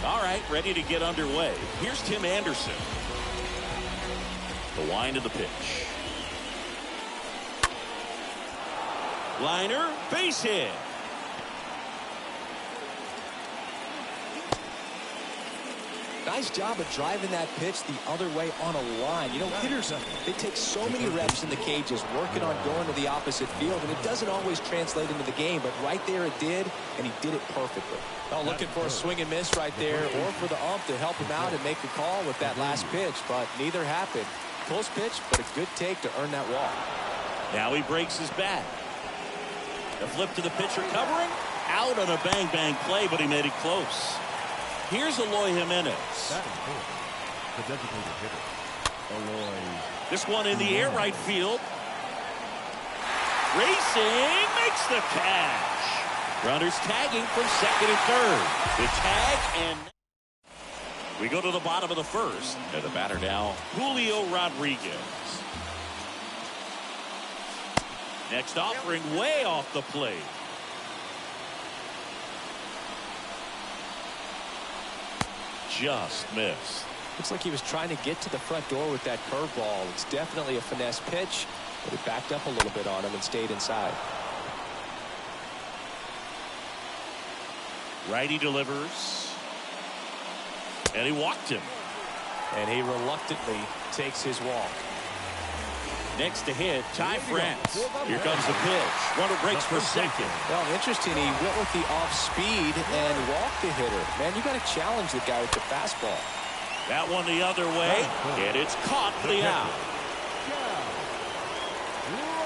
All right, ready to get underway. Here's Tim Anderson. The wind of the pitch. Liner, base hit. Nice job of driving that pitch the other way on a line. You know, hitters, they take so many reps in the cages working on going to the opposite field, and it doesn't always translate into the game, but right there it did, and he did it perfectly. Well, looking for a swing and miss right there, or for the ump to help him out and make a call with that last pitch, but neither happened. Close pitch, but a good take to earn that walk. Now he breaks his bat. The flip to the pitcher covering. Out on a bang-bang play, but he made it close. Here's Eloy Jimenez. The designated hitter. Eloy. This one in the air right field. Racing makes the catch. Runners tagging from second and third. The tag, and we go to the bottom of the first. And the batter now, Julio Rodriguez. Next offering way off the plate. Just missed. Looks like he was trying to get to the front door with that curveball. It's definitely a finesse pitch, but it backed up a little bit on him and stayed inside. Righty delivers. And he walked him. And he reluctantly takes his walk. Next to hit, Ty France. Here comes the pitch. Runner breaks for second. Well, interesting. He went with the off speed and walked the hitter. Man, you got to challenge the guy with the fastball. That one the other way, and it's caught for the out.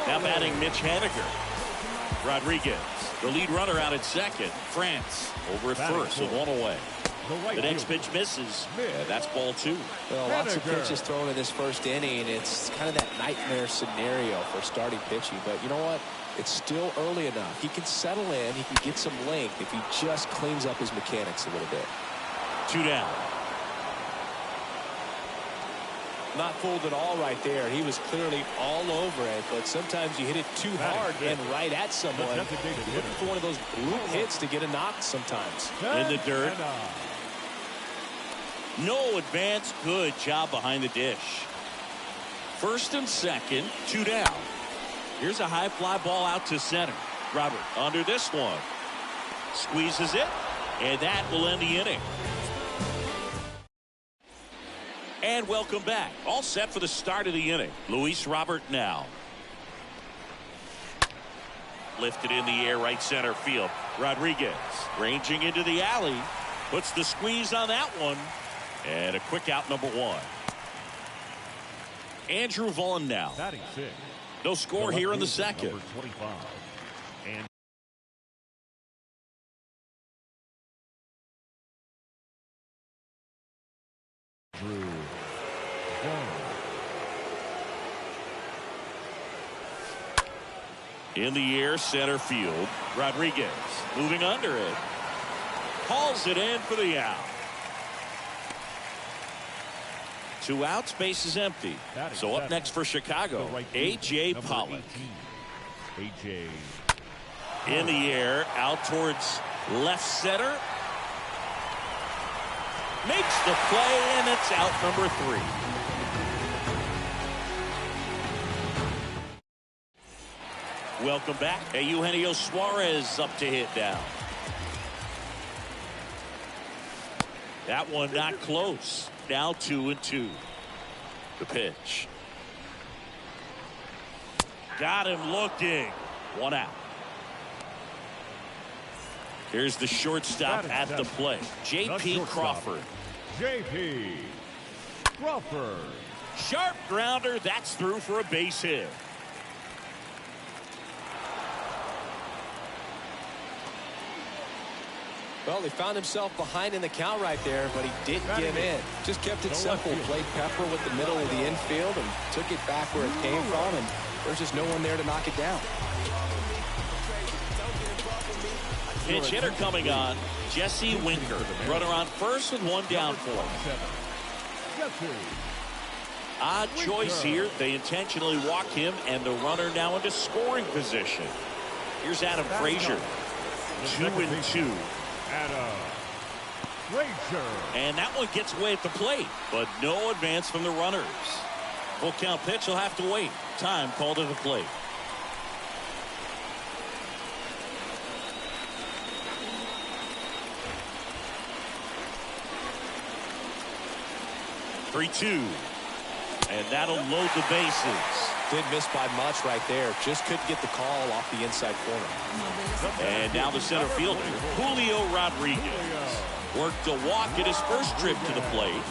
Now batting Mitch Haniger. Rodriguez, the lead runner out at second. France over at first with one away. The next pitch misses, and that's ball two. Well, lots of pitches thrown in this first inning. It's kind of that nightmare scenario for starting pitching. But you know what? It's still early enough. He can settle in. He can get some length if he just cleans up his mechanics a little bit. Two down. Not fooled at all right there. He was clearly all over it, but sometimes you hit it too hard and right at someone. You're looking for one of those loop hits to get a knock sometimes. In the dirt. No advance. Good job behind the dish. First and second, two down. Here's a high fly ball out to center. Robert under this one. Squeezes it, and that will end the inning. And welcome back. All set for the start of the inning. Luis Robert now. Lifted in the air, right center field. Rodriguez ranging into the alley. Puts the squeeze on that one. And a quick out, number one. Andrew Vaughn now. No score here in the second. Number 25. And Drew. In the air, center field. Rodriguez moving under it. Hauls it in for the out. Two outs, base is empty. So up next for Chicago, A.J. Pollock. A.J. In the air, out towards left center. Makes the play, and it's out number three. Welcome back. Eugenio Suarez up to hit down. That one not close. Now 2-2. The pitch. Got him looking. One out. Here's the shortstop at the plate. J.P. Crawford. J.P. Crawford. Sharp grounder. That's through for a base hit. Well, he found himself behind in the count right there, but he didn't give in. Just kept it simple. Played pepper with the middle of the infield and took it back where it came from, and there's just no one there to knock it down. Pitch hitter coming on. Jesse Winker. Runner on first with one down for him. Odd choice here. They intentionally walk him, and the runner now into scoring position. Here's Adam Frazier. 2-2. Frazier. And that one gets away at the plate, but no advance from the runners. Full count pitch will have to wait. Time called at the plate. Three-two. And that'll load the bases. Didn't miss by much right there. Just couldn't get the call off the inside corner. And now the center fielder, Julio Rodriguez. Worked a walk at his first trip to the plate.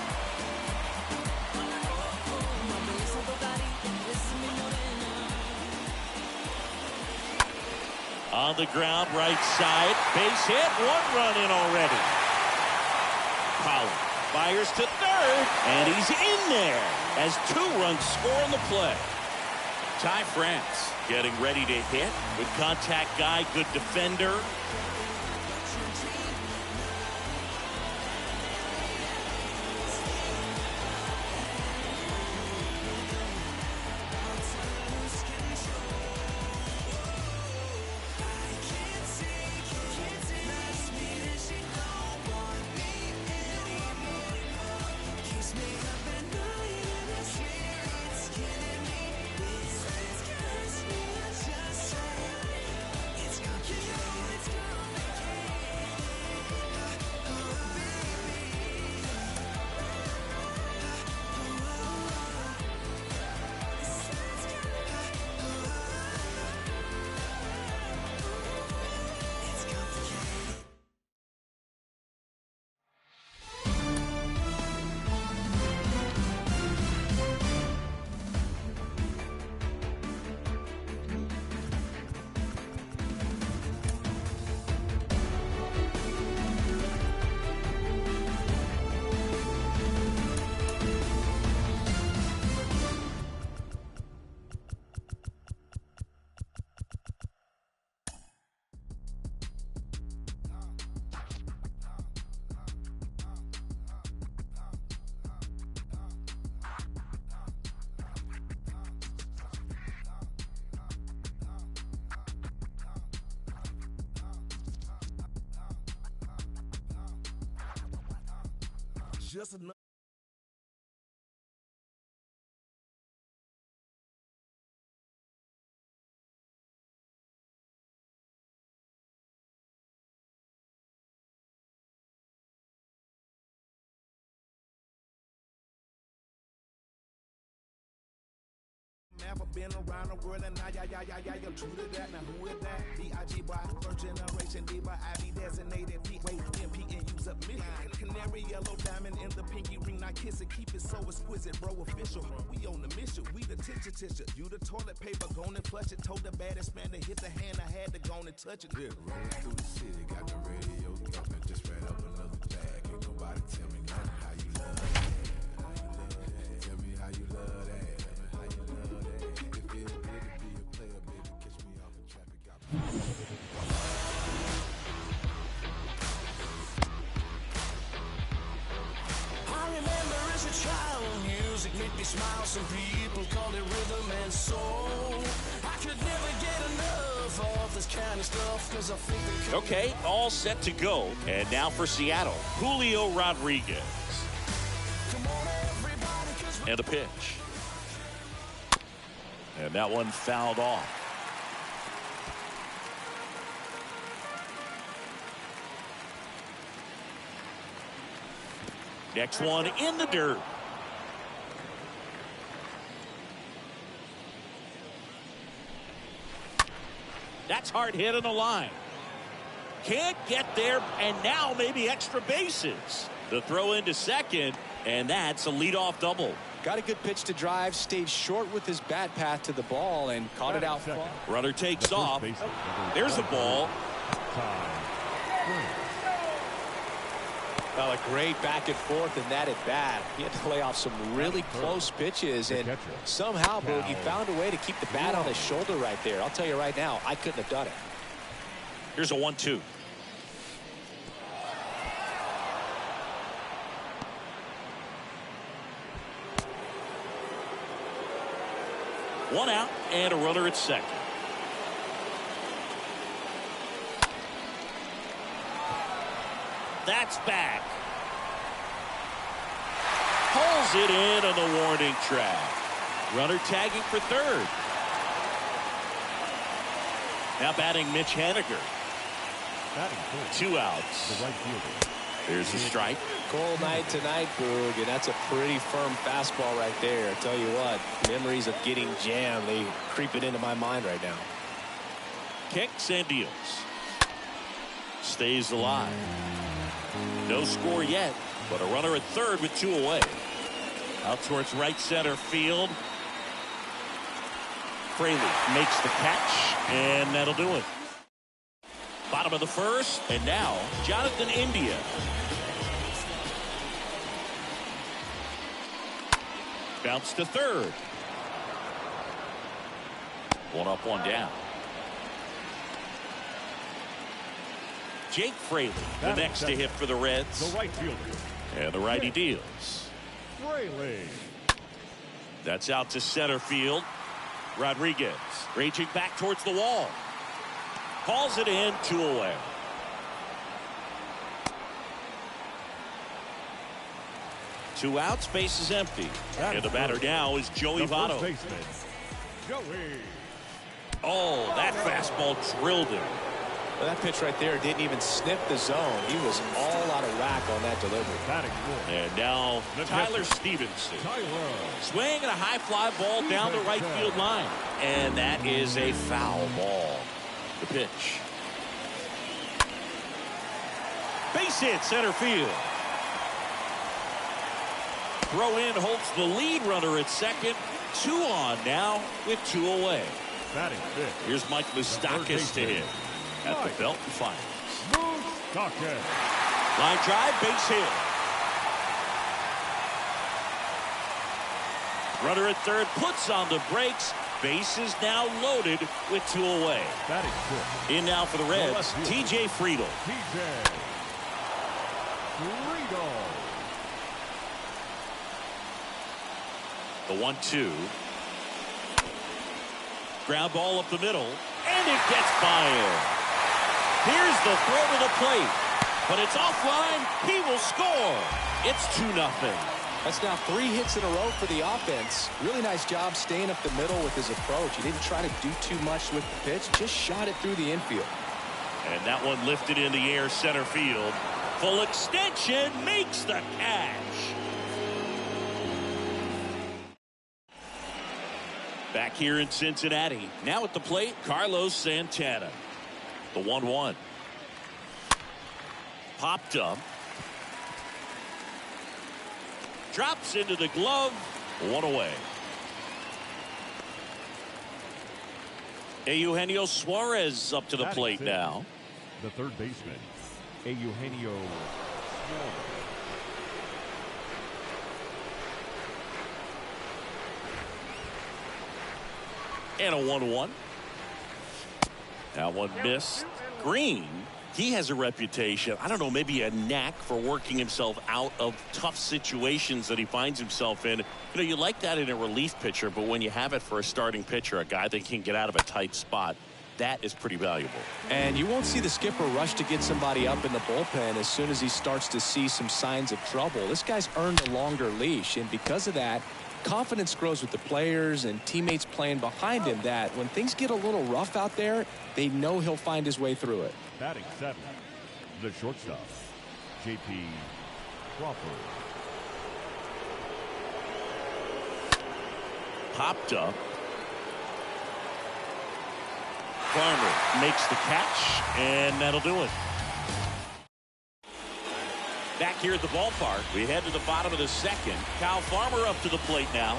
On the ground, right side. Base hit. One run in already. Pollard fires to third. And he's in there as 2 runs score on the play. Ty France getting ready to hit. Good contact guy. Good defender. Just enough. Never been around the world and I'm true to that. Now who is that? D.I.G. by first generation, D by I.B. designated P. Wait, MP and use up million. Canary yellow diamond in the pinky ring. Now kiss it, keep it so exquisite, bro. Official. We on the mission. We the tissue. You the toilet paper, gone and flush it. Told the baddest man to hit the hand. I had to go and touch it. Yeah, rolling through the city, got the radio thumping. Just ran up another bag. Ain't nobody tell me nothing. How you love that? Tell me how you love that. I remember as a child, music made me smile. Some people called it rhythm and soul. I could never get enough of this kind of stuff, 'cause I think Okay, all set to go. And now for Seattle, Julio Rodriguez. And the pitch. And that one fouled off. Next one in the dirt. That's hard hit on the line. Can't get there, and now maybe extra bases. The throw into second, and that's a leadoff double. Got a good pitch to drive, stayed short with his bat path to the ball, and caught it out far. Runner takes off. There's a ball. Well, a great back and forth in that at bat. He had to play off some really close pitches, and somehow, Boogie found a way to keep the bat on his shoulder right there. I'll tell you right now, I couldn't have done it. Here's a 1-2. One out and a runner at second. That's back. Pulls it in on the warning track. Runner tagging for third. Now batting Mitch Haniger. 2 outs. The right fielder. There's a strike. Cold night tonight, Boog, and that's a pretty firm fastball right there. I tell you what, memories of getting jammed, they creep it into my mind right now. Kicks and deals. Stays alive. No score yet, but a runner at third with 2 away. Out towards right center field. Fraley makes the catch, and that'll do it. Bottom of the first, and now Jonathan India. Bounce to third. 1 up, 1 down. Jake Fraley, the next to hit for the Reds. The right fielder. And the righty deals. Fraley. That's out to center field. Rodriguez reaching back towards the wall. Calls it in, 2 away. Two outs, base is empty. And the batter now is Joey Votto. Joey. Oh, that fastball drilled him. Well, that pitch right there didn't even sniff the zone. He was all out of whack on that delivery. And now Tyler Stevenson. Swing and a high fly ball down the right field line. And that is a foul ball. The pitch. Base hit center field. Throw in holds the lead runner at second. 2 on now with 2 away. Here's Mike Moustakas to hit at the belt and finals. Line drive, base hit. Runner at third puts on the brakes. Base is now loaded with 2 away. In now for the Reds, TJ Friedl. The 1-2. Ground ball up the middle, and it gets by him. Here's the throw to the plate, but it's offline. He will score. It's 2-0. That's now 3 hits in a row for the offense. Really nice job staying up the middle with his approach. He didn't try to do too much with the pitch, just shot it through the infield. And that one lifted in the air center field. Full extension makes the catch. Back here in Cincinnati. Now at the plate, Carlos Santana. The 1-1. Popped up. Drops into the glove. 1 away. Eugenio Suarez up to the plate now. The third baseman, Eugenio Suarez. And a 1-1. That one missed. Green, he has a reputation, I don't know, maybe a knack for working himself out of tough situations that he finds himself in. You know, you like that in a relief pitcher, but when you have it for a starting pitcher, a guy that can get out of a tight spot, that is pretty valuable. And you won't see the skipper rush to get somebody up in the bullpen as soon as he starts to see some signs of trouble. This guy's earned a longer leash, and because of that, confidence grows with the players and teammates playing behind him that when things get a little rough out there, they know he'll find his way through it. Batting 7, the shortstop, J.P. Crawford. Popped up. Farmer makes the catch, and that'll do it. Back here at the ballpark, we head to the bottom of the second. Kyle Farmer up to the plate now.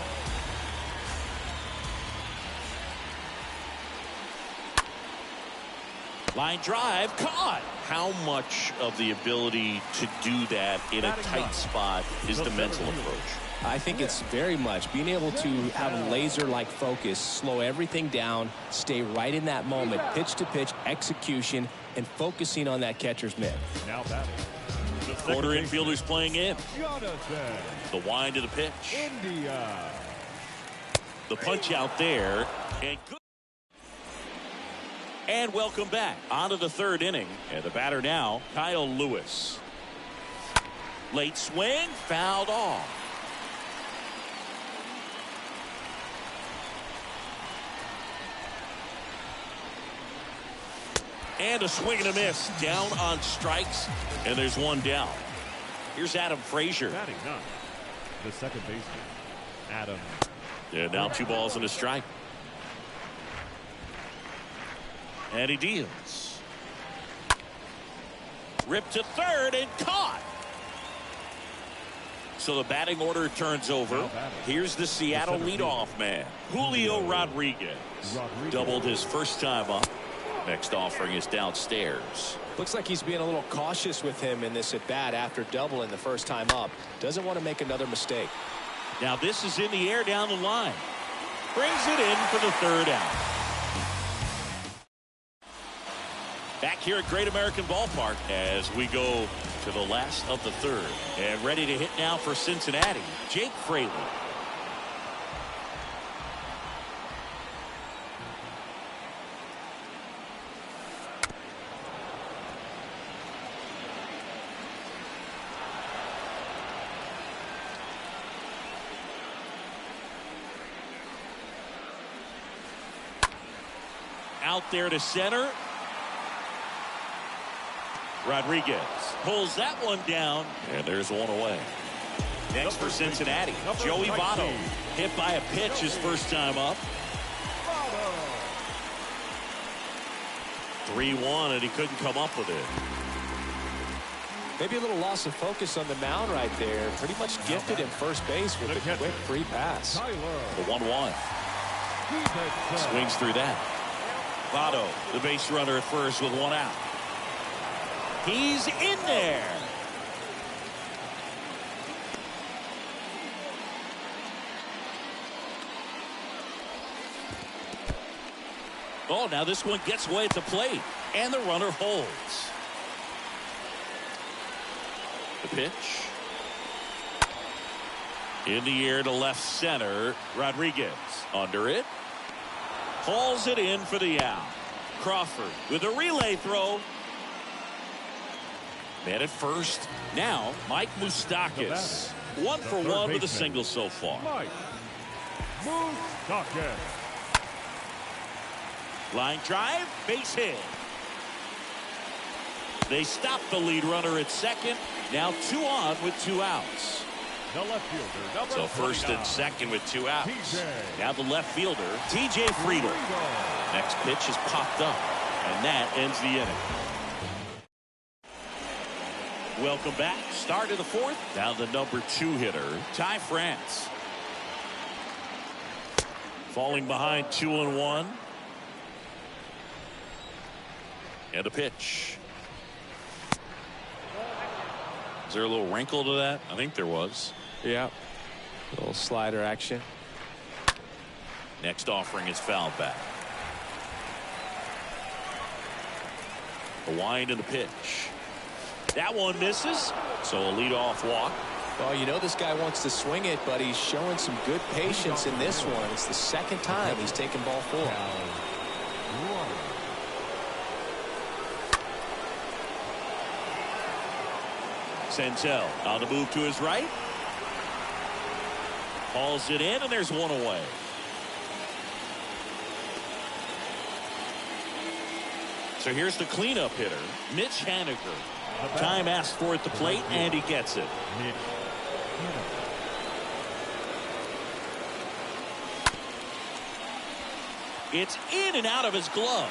Line drive, caught. How much of the ability to do that in a tight spot is the mental approach? I think it's very much being able to have a laser-like focus, slow everything down, stay right in that moment, pitch-to-pitch execution, and focusing on that catcher's mitt. Now batting. The quarter infielders playing in. The wind of the pitch. India. The punch out there. And good. And welcome back. On to the third inning. And the batter now, Kyle Lewis. Late swing, fouled off. And a swing and a miss. Down on strikes, and there's one down. Here's Adam Frazier. Batting ninth, the second baseman, Adam. And now 2 balls and a strike. And he deals. Ripped to third and caught. So the batting order turns over. Here's the Seattle leadoff man, Julio Rodriguez. Doubled his first time up. Next offering is downstairs. Looks like he's being a little cautious with him in this at bat after doubling the first time up. Doesn't want to make another mistake. Now this is in the air down the line. Brings it in for the third out. Back here at Great American Ballpark as we go to the last of the third. And ready to hit now for Cincinnati, Jake Fraley. Out there to center. Rodriguez pulls that one down, and there's one away. Next for Cincinnati, Joey Votto. Hit by a pitch his first time up. 3-1, and he couldn't come up with it. Maybe a little loss of focus on the mound right there. Pretty much gifted him first base with a quick free pass. The 1-1. Swings through that. Votto, the base runner at first with 1 out. He's in there. Oh, now this one gets away at the plate, and the runner holds. The pitch. In the air to left center. Rodriguez under it. Hauls it in for the out. Crawford with a relay throw. Man at first. Now Mike Moustakas. 1 for 1 with a single so far. Mike Moustakas. Line drive, base hit. They stop the lead runner at second. Now 2 on with 2 outs. The left fielder, number So first 29. and second with 2 outs. TJ. Now the left fielder, TJ Friedl. Next pitch is popped up, and that ends the inning. Welcome back. Start of the 4th. Now the number 2 hitter, Ty France. Falling behind 2-1. And a pitch. Is there a little wrinkle to that? I think there was. Yeah. A little slider action. Next offering is fouled back. The wind and the pitch. That one misses. So a leadoff walk. Well, you know this guy wants to swing it, but he's showing some good patience in this one. It's the second time he's taken ball 4. Senzel on the move to his right. Hauls it in, and there's 1 away. So here's the cleanup hitter, Mitch Haniger. Time asked for at the plate, and he gets it. It's in and out of his glove,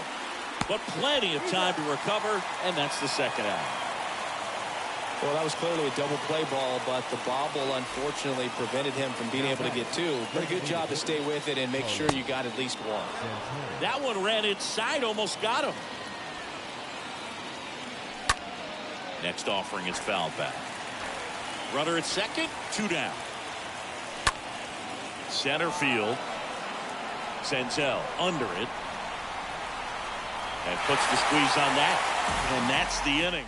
but plenty of time to recover, and that's the second out. Well, that was clearly a double play ball, but the bobble unfortunately prevented him from being able to get 2. But a good job to stay with it and make sure you got at least 1. That one ran inside, almost got him. Next offering is fouled back. Runner at second, 2 down. Center field. Senzel under it. And puts the squeeze on that. And that's the inning.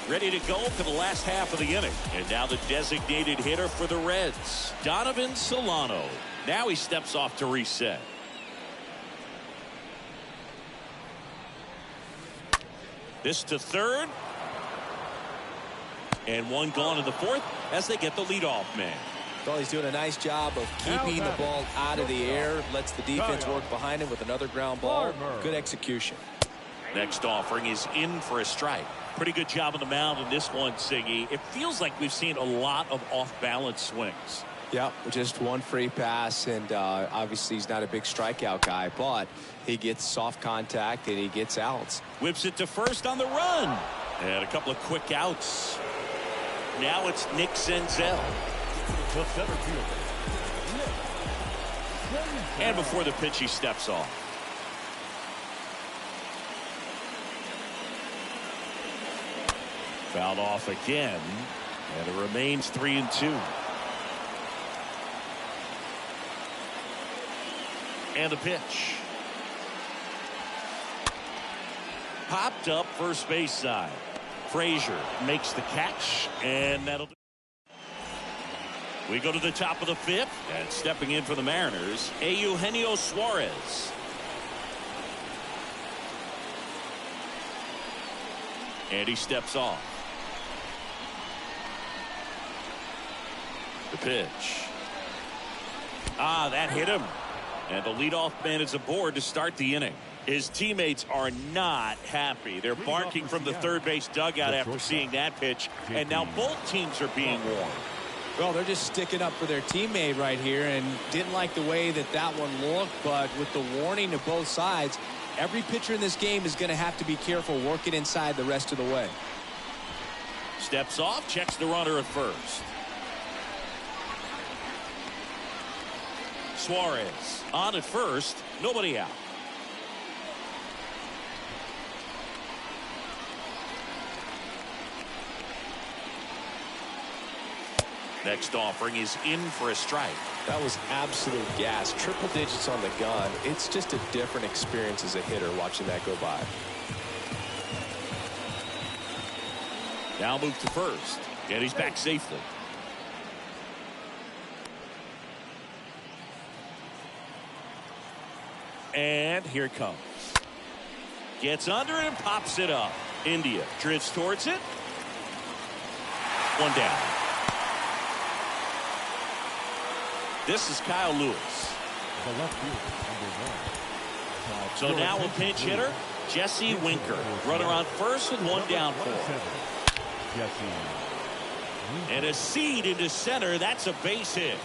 Ready to go for the last half of the inning. And now the designated hitter for the Reds, Donovan Solano. Now he steps off to reset. This to third. And 1 gone in the 4th as they get the leadoff man. Well, he's doing a nice job of keeping the ball out of the air. Lets the defense work behind him with another ground ball. Good execution. Next offering is in for a strike. Pretty good job on the mound in this one, Siggy. It feels like we've seen a lot of off-balance swings. Yep, just one free pass, and obviously he's not a big strikeout guy, but he gets soft contact and he gets outs. Whips it to first on the run. And a couple of quick outs. Now it's Nick Senzel. The center fielder. And before the pitch, he steps off. Fouled off again, and it remains 3-2. And the pitch. Popped up first base side. Frazier makes the catch, and that'll do. We go to the top of the fifth, and stepping in for the Mariners, Eugenio Suarez. And he steps off. The pitch. That hit him. And the leadoff man is aboard to start the inning. His teammates are not happy. They're barking from the third base dugout after seeing that pitch. And now both teams are being warned. Well, they're just sticking up for their teammate right here and didn't like the way that one looked. But with the warning to both sides, every pitcher in this game is going to have to be careful working inside the rest of the way. Steps off, checks the runner at first. Suarez on at first, nobody out. Next offering is in for a strike. That was absolute gas. Triple digits on the gun. It's just a different experience as a hitter watching that go by. Now move to first, and he's back safely. And here it comes. Gets under it and pops it up. India drifts towards it. One down. This is Kyle Lewis. The left fielder, So now a pinch hitter, Jesse Winker. Runner on first with one down for him. And a seed into center. That's a base hit.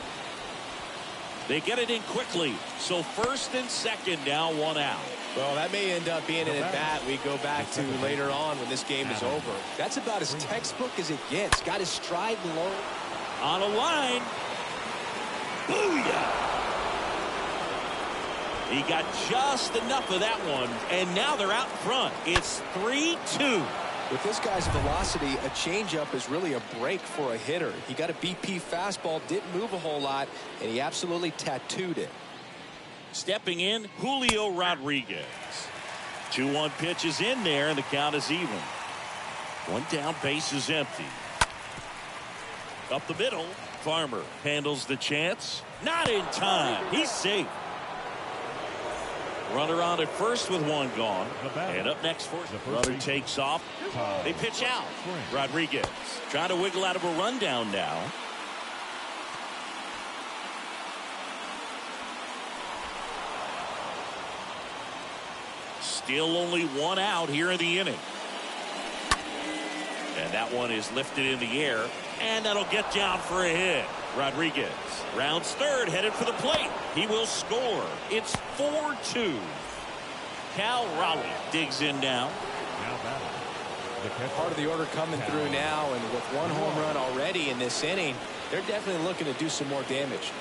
They get it in quickly. So first and second, now one out. Well, that may end up being an at-bat we go back to later on when this game is over. That's about as textbook as it gets. Got his stride low. On a line. Booyah! He got just enough of that one, and now they're out in front. It's 3-2. With this guy's velocity, a changeup is really a break for a hitter. He got a BP fastball, didn't move a whole lot, and he absolutely tattooed it. Stepping in, Julio Rodriguez. 2-1 pitch is in there, and the count is even. One down, base is empty. Up the middle, Farmer handles the chance. Not in time. He's safe. Runner on at first with one gone. And up next for Runner takes off. They pitch out. Rodriguez trying to wiggle out of a rundown now. Still only one out here in the inning. And that one is lifted in the air. And that'll get down for a hit. Rodriguez rounds third, headed for the plate. He will score. It's 4-2. Cal Raleigh digs in now. Part of the order coming through now, and with one home run already in this inning, they're definitely looking to do some more damage.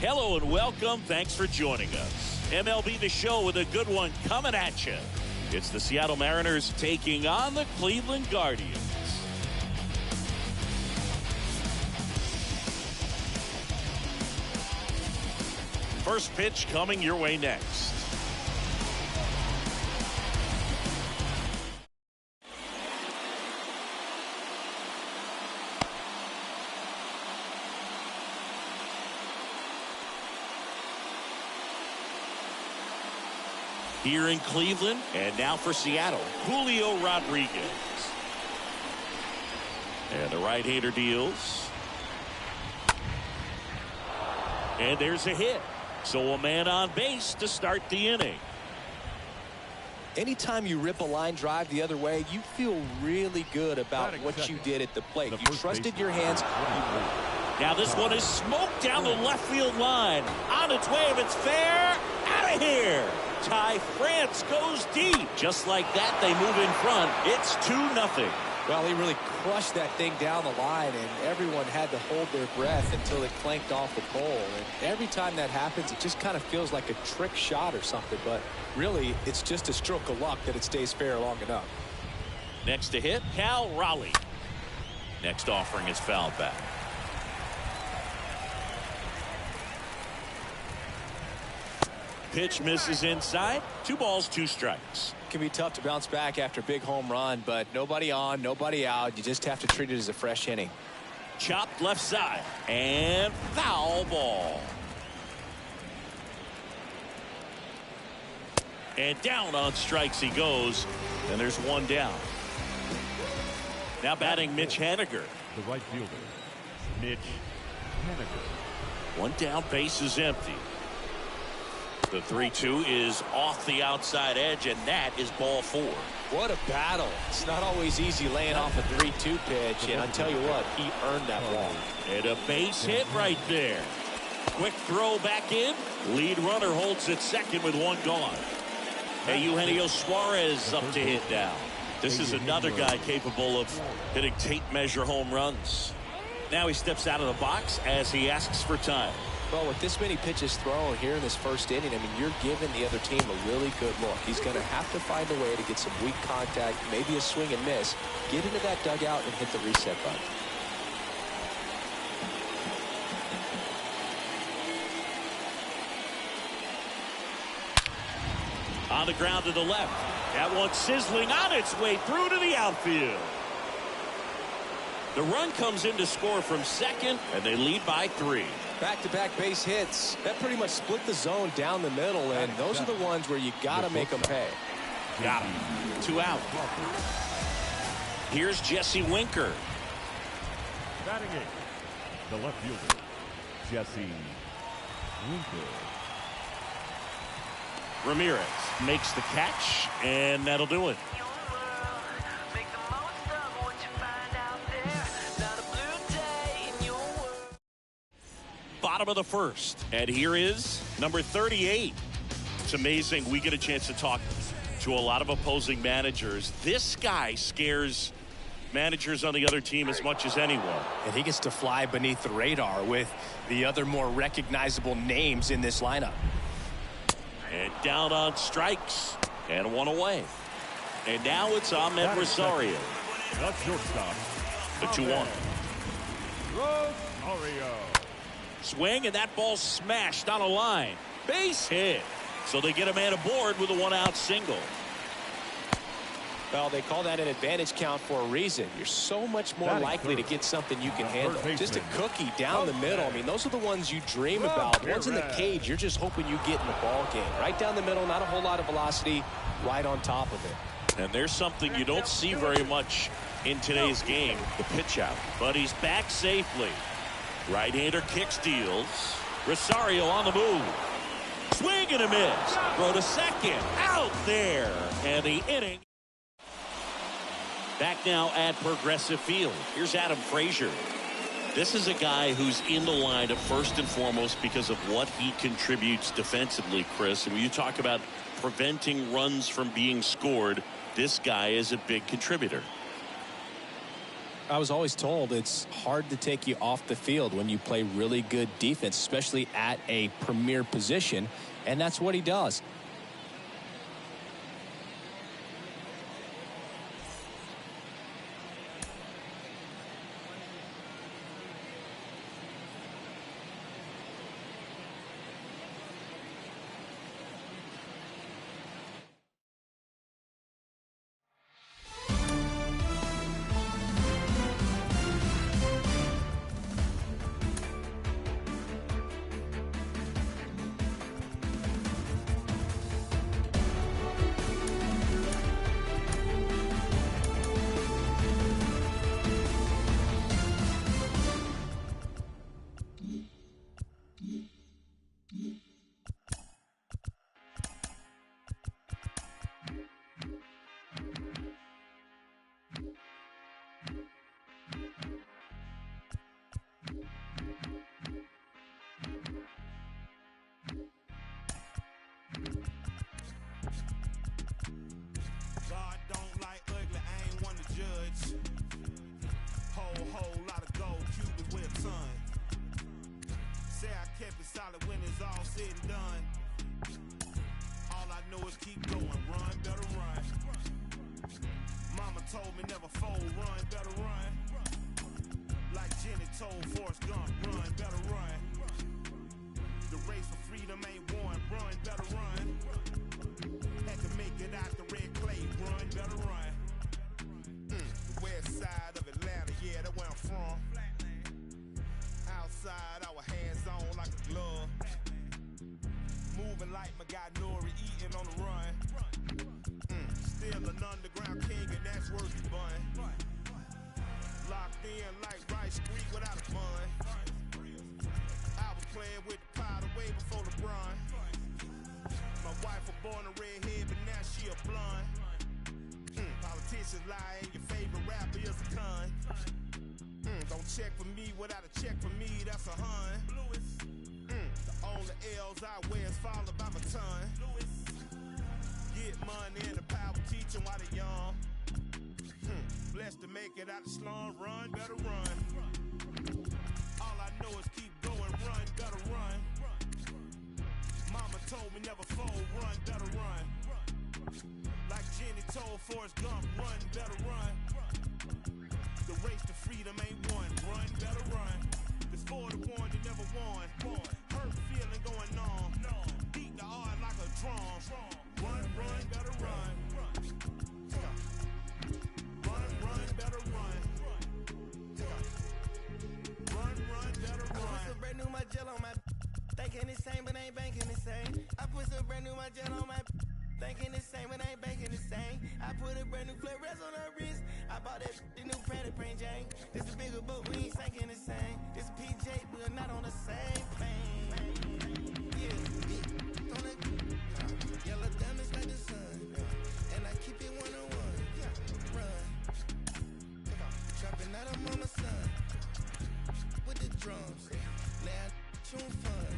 Hello and welcome. Thanks for joining us. MLB The Show with a good one coming at you. It's the Seattle Mariners taking on the Cleveland Guardians. First pitch coming your way next. Here in Cleveland, and now for Seattle, Julio Rodriguez. And the right-hander deals. And there's a hit. So a man on base to start the inning. Anytime you rip a line drive the other way, you feel really good about what you did at the plate. You trusted your hands. Now this one is smoked down the left field line. On its way, if it's fair, out of here. Ty France goes deep. Just like that, they move in front. It's 2-0. Well, he really crushed that thing down the line, and everyone had to hold their breath until it clanked off the pole. And every time that happens, it just kind of feels like a trick shot or something. But really, it's just a stroke of luck that it stays fair long enough. Next to hit, Cal Raleigh. Next offering is fouled back. Pitch misses inside. 2 balls, 2 strikes. It can be tough to bounce back after a big home run, but nobody on, nobody out. You just have to treat it as a fresh inning. Chopped left side and foul ball. And down on strikes he goes, and there's 1 down. Now batting Mitch Haniger. The right fielder, Mitch Haniger. 1 down, base is empty. The 3-2 is off the outside edge, and that is ball 4. What a battle. It's not always easy laying off a 3-2 pitch, and I tell you what, he earned that ball. And a base hit right there. Quick throw back in. Lead runner holds at second with 1 gone. Hey, Eugenio Suarez up to hit now. This is another guy capable of hitting tape measure home runs. Now he steps out of the box as he asks for time. Well, with this many pitches thrown here in this first inning, I mean, you're giving the other team a really good look. He's going to have to find a way to get some weak contact, maybe a swing and miss, get into that dugout and hit the reset button. On the ground to the left. That one sizzling on its way through to the outfield. The run comes in to score from second, and they lead by 3. Back-to-back base hits. That pretty much split the zone down the middle, and those are the ones where you got to make them pay. Got him. 2 out. Here's Jesse Winker. Batting 8th, the left fielder, Jesse Winker. Ramirez makes the catch, and that'll do it. Bottom of the first, and here is number 38. It's amazing we get a chance to talk to a lot of opposing managers. This guy scares managers on the other team as much as anyone. And he gets to fly beneath the radar with the other more recognizable names in this lineup. And down on strikes, and 1 away. And now it's Ahmed Rosario. The shortstop, The 2-1. Rosario. Swing, and that ball smashed on a line. Base hit. So they get a man aboard with a 1-out single. Well, they call that an advantage count for a reason. You're so much more likely to get something you can handle. Just a cookie down the middle. I mean, those are the ones you dream about. Ones in the cage, you're just hoping you get in the ball game. Right down the middle, not a whole lot of velocity, right on top of it. And there's something you don't see very much in today's game, the pitch out. But he's back safely. Right-hander kicks, deals. Rosario on the move. Swing and a miss. Throw to second. Out there. And the inning. Back now at Progressive Field. Here's Adam Frazier. This is a guy who's in the lineup first and foremost because of what he contributes defensively, Chris. And when you talk about preventing runs from being scored, this guy is a big contributor. I was always told it's hard to take you off the field when you play really good defense, especially at a premier position, and that's what he does. God don't like ugly, I ain't one to judge. Whole lot of gold, Cubans with a ton. Say I kept it solid when it's all said and done. All I know is keep going, run, better run. Mama told me never fold, run, better run. Like Jenny told Forrest Gump, run, better run. The race for freedom ain't won, run, better run. Had to make it out the red clay, run, better run. The west side of Atlanta, yeah, that's where I'm from. Outside, our hands on like a glove. Moving like my guy Nori, eating on the run. Still an underground king, and that's worth it, bun. Locked in like Rice Creek without a bun. I was playing with the powder way before LeBron. My wife was born a redhead, but now she a blonde. Politicians lie, and your favorite rapper is a con. Don't check for me without a check for me, that's a hun. The only L's I wear is followed by my ton. Get money and the power teaching while they young. Blessed to make it out the slum, run, better run. All I know is keep going, run, better run. Mama told me never fold, run, better run. Like Jenny told Forrest Gump, run, better run. The race to freedom ain't won, run, better run. This for the one that never won. Hurt feeling going on. Beat the heart like a drum. Run, better run. Run, better run. Run, better run. I put some brand new my gel on my thinking the same, but ain't banking the same. I put some brand new my gel on my thinking the same, but ain't banking the same. I put a brand new Flores on her wrist. I bought that the new Pratt Print Jane. This a bigger boat, we ain't sinking the same. This a PJ, we're not on the same plane. Yeah, on the yellow diamonds like the sun. And I keep it one-on-one. Run. Trapping out of mama's son. With the drums. Now tune fun.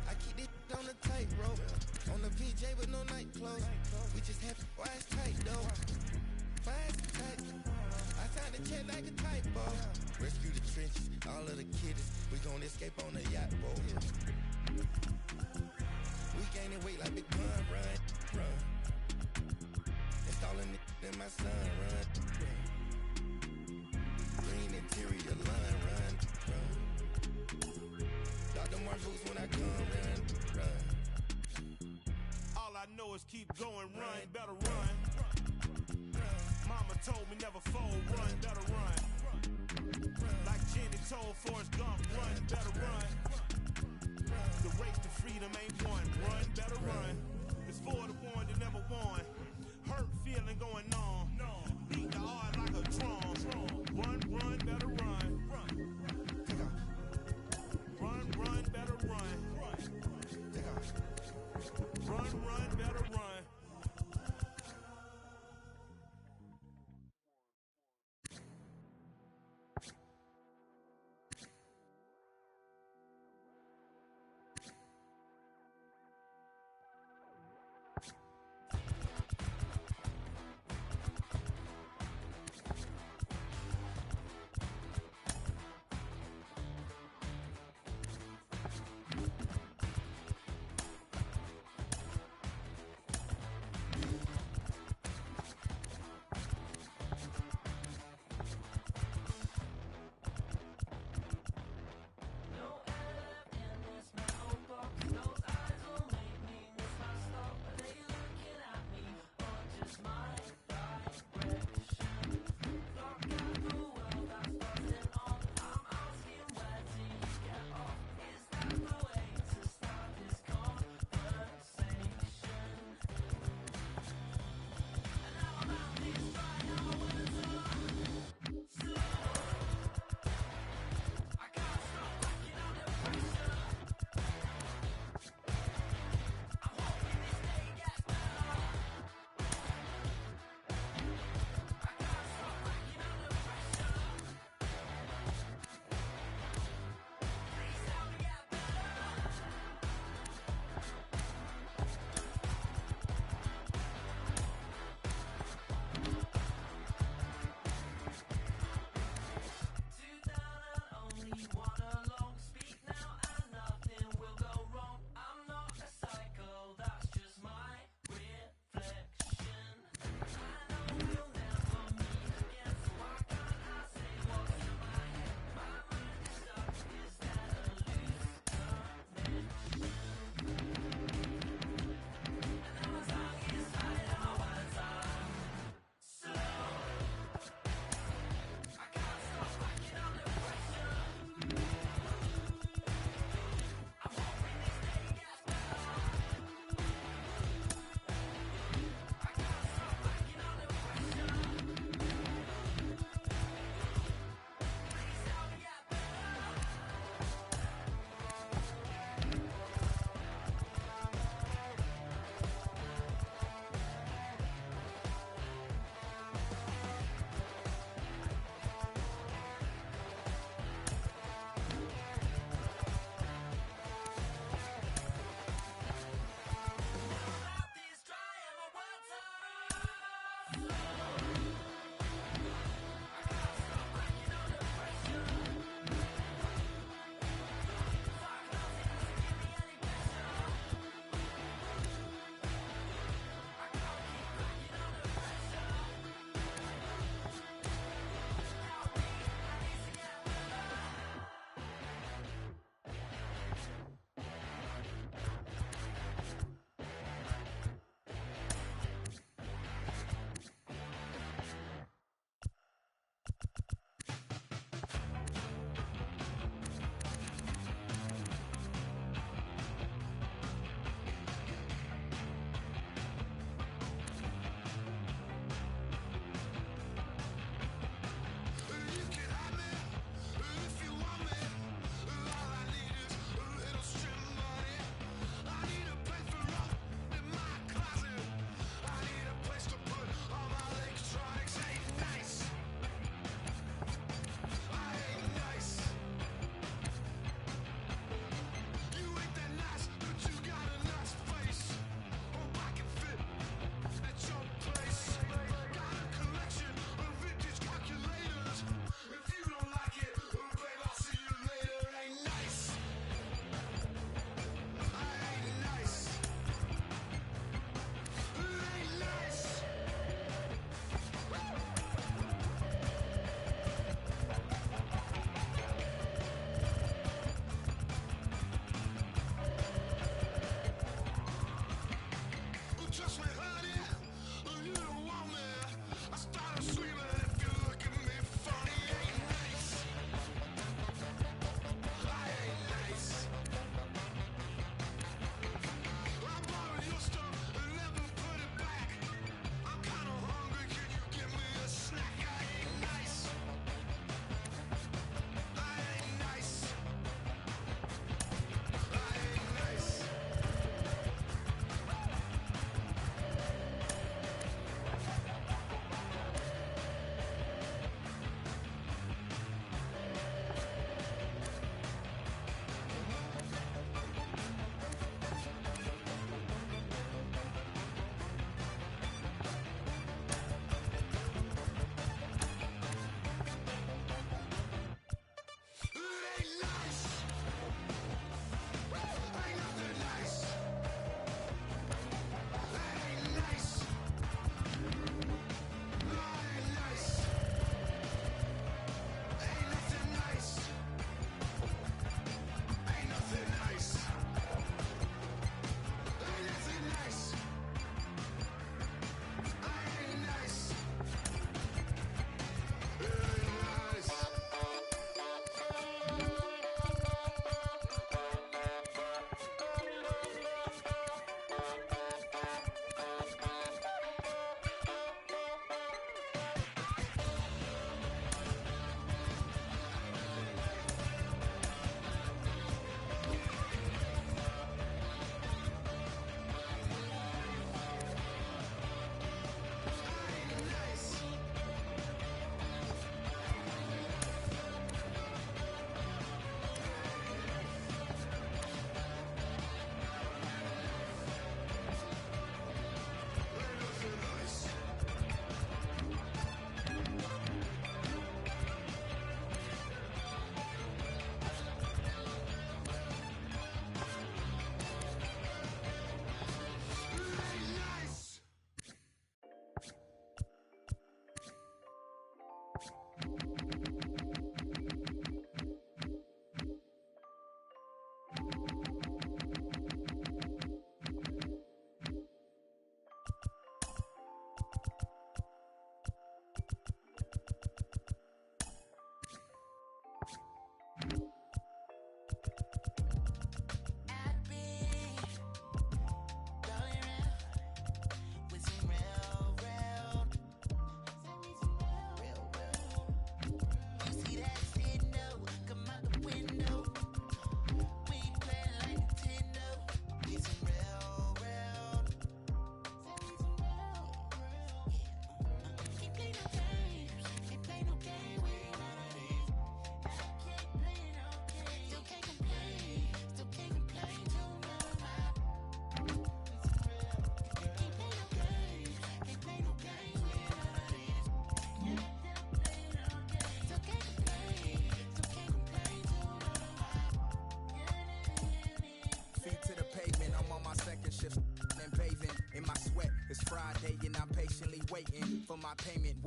I keep it on the tightrope. On the PJ with no night clothes. We just have to wise tight though. Wise tight. I signed the check like a typo. Rescue the trenches, all of the kiddies. We gon' escape on the yacht boat. We gaining weight like Big Pun, run. Installing it in my son, run. Green interior line, run. Dr. Mark boots when I come, run. All I know is keep going, run, better run. Mama told me never fold, run, better run. Like Jenny told Forrest Gump, run, better run. The race to freedom ain't won, run, better run. It's for the one that never won. Hurt feeling going on. Beat the heart like a drum. Run, better run. Run, better run. Run, better run.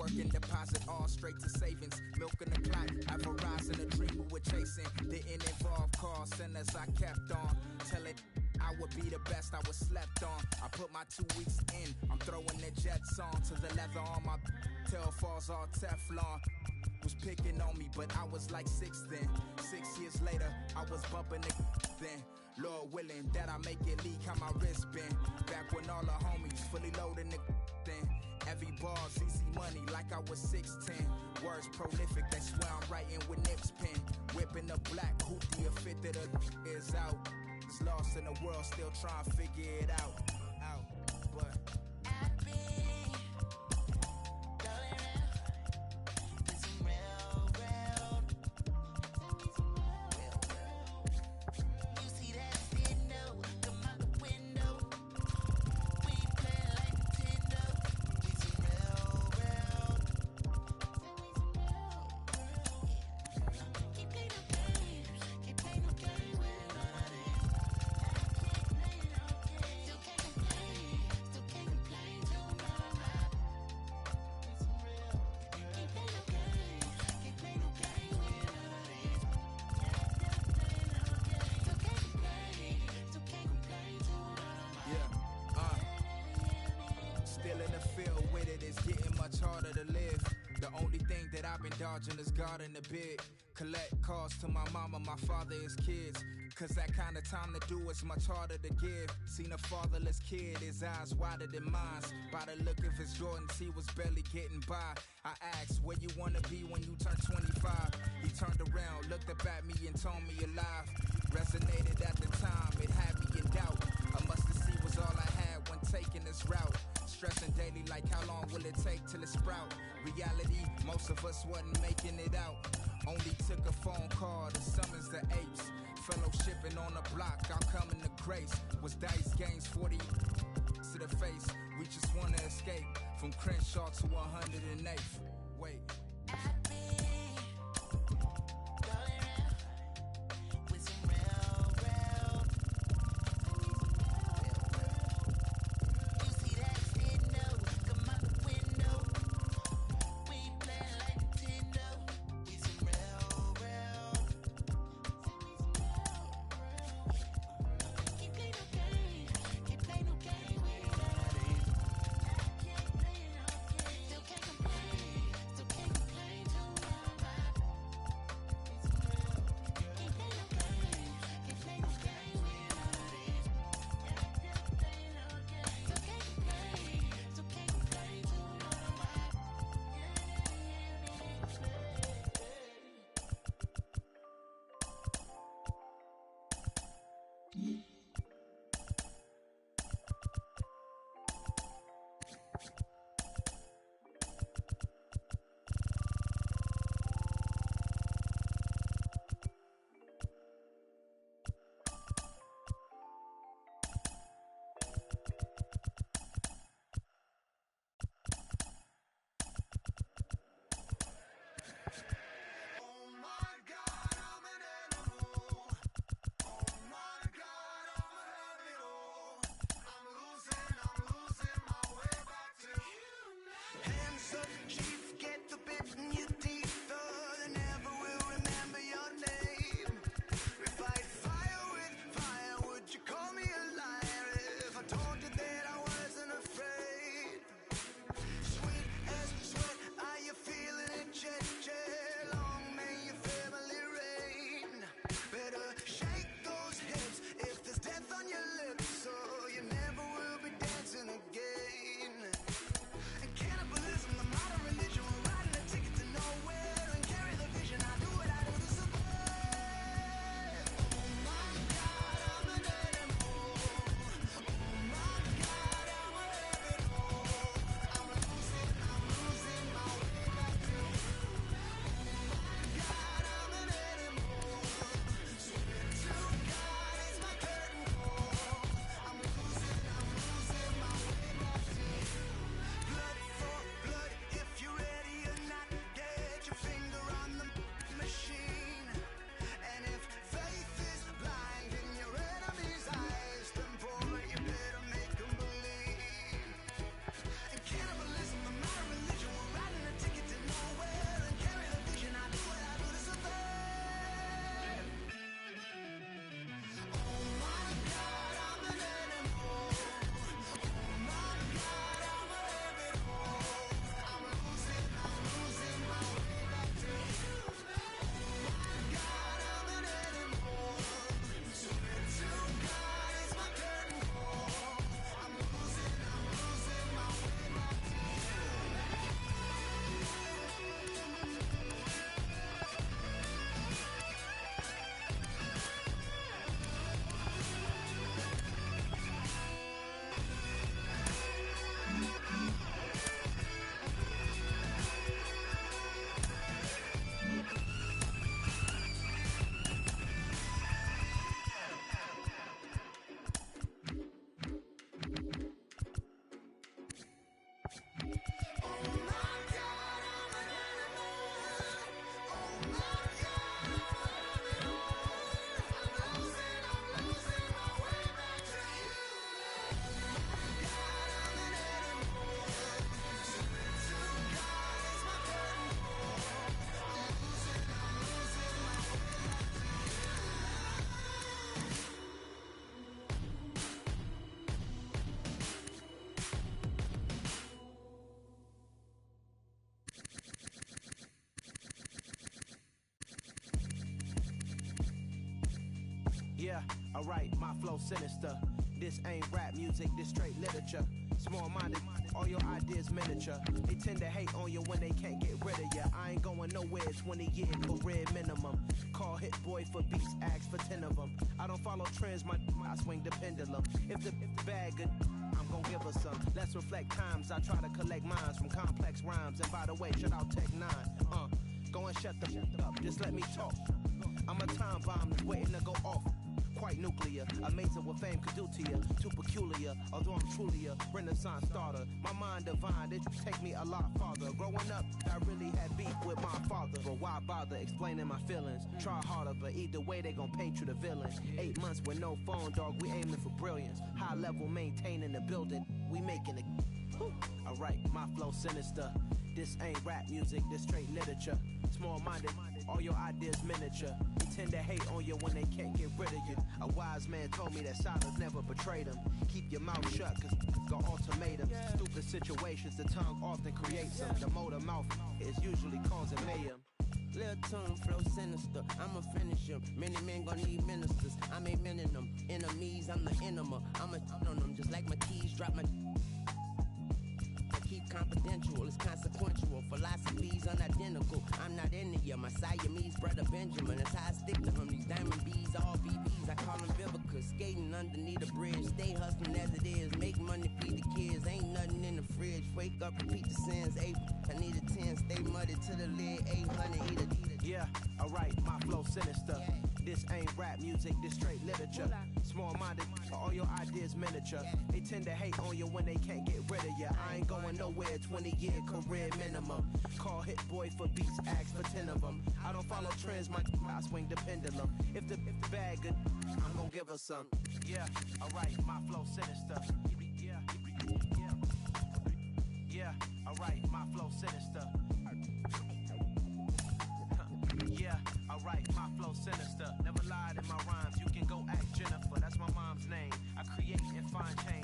work and deposit all straight to savings. Milking the clock, I've a rise in a dream we were chasing. Didn't involve call centers, I kept on. Tell it I would be the best I was slept on. I put my 2 weeks in, I'm throwing the Jets on. To the leather on my tail falls all Teflon. Was picking on me, but I was like 6 then. 6 years later, I was bumping the then. Lord willing that I make it leak how my wrist been. Back when all the homies fully loading the then. Every ball's easy money like I was 6'10". Words prolific, that's why I'm writing with Nip's pen. Whipping the black hoopty, a fit that a is out. It's lost in the world, still trying to figure it out. But dodging this garden a bit. Collect calls to my mama, my father, his kids. Cause that kind of time to do is much harder to give. Seen a fatherless kid, his eyes wider than mine. By the look of his Jordans, he was barely getting by. I asked, where you wanna be when you turn 25? He turned around, looked up at me and told me alive. Resonated at the time, it had me in doubt. I must have seen was all I had when taking this route. Stressing daily like how long will it take till it sprout? Reality, most of us wasn't making it out. Only took a phone call to summons the apes. Fellowshipping on the block, I'm coming to grace. Was dice games 40 to the face. We just wanna escape from Crenshaw to 108th. Wait. Yeah, alright, my flow sinister. This ain't rap music, this straight literature. Small-minded, all your ideas miniature. They tend to hate on you when they can't get rid of you. I ain't going nowhere, 20-year career minimum. Call Hit Boy for beats, ask for 10 of them. I don't follow trends, I swing the pendulum. If the bag good, I'm gon' give her some. Let's reflect times, I try to collect minds from complex rhymes. And by the way, shout out Tech 9. Go and shut the up, just let me talk. I'm a time bomb that's waiting to go off. Quite nuclear, amazing what fame could do to you. Too peculiar, although I'm truly a renaissance starter. My mind divine, it take me a lot farther. Growing up, I really had beef with my father. But why bother explaining my feelings? Try harder, but either way they gon' paint you the villain. 8 months with no phone, dog, we aiming for brilliance. High level maintaining the building, we making it. Alright, my flow sinister. This ain't rap music, this straight literature. Small-minded, all your ideas miniature. They tend to hate on you when they can't get rid of you. A wise man told me that silence never betrayed him. Keep your mouth shut, cause got ultimatums. Stupid situations, the tongue often creates them. The motor mouth is usually causing mayhem. Lil' tune, flow sinister, I'ma finish him. Many men gon' need ministers, I ain't mending them. Enemies, I'm the enema, I'ma on them. Just like my keys, drop my... Keep confidential, it's consequential. Philosophies unidentical. I'm not in it, my Siamese brother Benjamin. That's how I stick to him. These diamond bees, all BBs. I call them Vivica. Skating underneath a bridge. Stay hustling as it is. Make money, feed the kids. Ain't nothing in the fridge. Wake up, repeat the sins. 8, I need a 10. Stay muddy to the lid. 800, eat it. Yeah, alright, my flow sinister. This ain't rap music, this straight literature. Small-minded, all your ideas miniature. They tend to hate on you when they can't get rid of you. I ain't going nowhere, 20-year career minimum. Call Hit Boy for beats, ask for 10 of them. I don't follow trends, I swing the pendulum. If the bag good, I'm gon' give her some. Yeah, alright, my flow sinister. Yeah, alright, my flow sinister. Yeah, alright, my flow sinister. Never lied in my rhymes, you can go ask Jennifer, that's my mom's name. I create and find change.